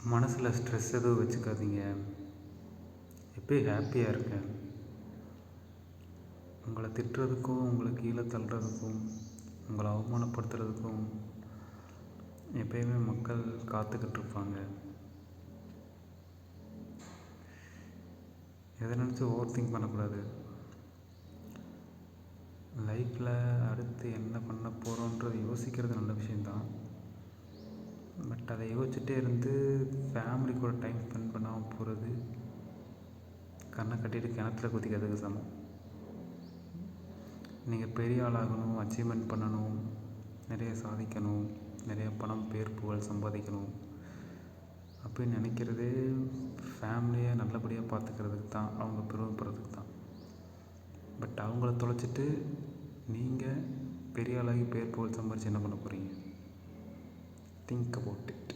மனசில் ஸ்ட்ரெஸ் எதுவும் வச்சுக்காதீங்க. எப்பயும் ஹாப்பியாக இருங்க. உங்களை திட்டுறதுக்கும், உங்களை கீழே தள்ளுறதுக்கும், உங்களை அவமானப்படுத்துறதுக்கும் எப்பயுமே மக்கள் காத்துக்கிட்டு இருப்பாங்க. எதை நினச்சி ஓவர் திங்க் பண்ணக்கூடாது. லைஃப்பில் அடுத்து என்ன பண்ண போகிறோன்றது யோசிக்கிறது நல்ல விஷயந்தான். பட் அதை யோசிச்சுட்டே இருந்து ஃபேமிலி கூட டைம் ஸ்பெண்ட் பண்ணாமல் போகிறது கண்ணை கட்டிட்டு கிணத்துல குதிக்கிறதுக்கு சமம். நீங்கள் பெரிய ஆளாகணும், அச்சீவ்மெண்ட் பண்ணணும், நிறைய சாதிக்கணும், நிறைய பணம் பேர் புகழ் சம்பாதிக்கணும் அப்படின்னு நினைக்கிறதே ஃபேமிலியை நல்லபடியாக பார்த்துக்கிறதுக்கு தான், அவங்க பெருமைப்படுறதுக்கு தான். பட் அவங்கள தொலைச்சிட்டு நீங்கள் பெரிய ஆளாகி பேர் புகழ் சம்பாதிச்சு என்ன பண்ண போகிறீங்க? Think about it.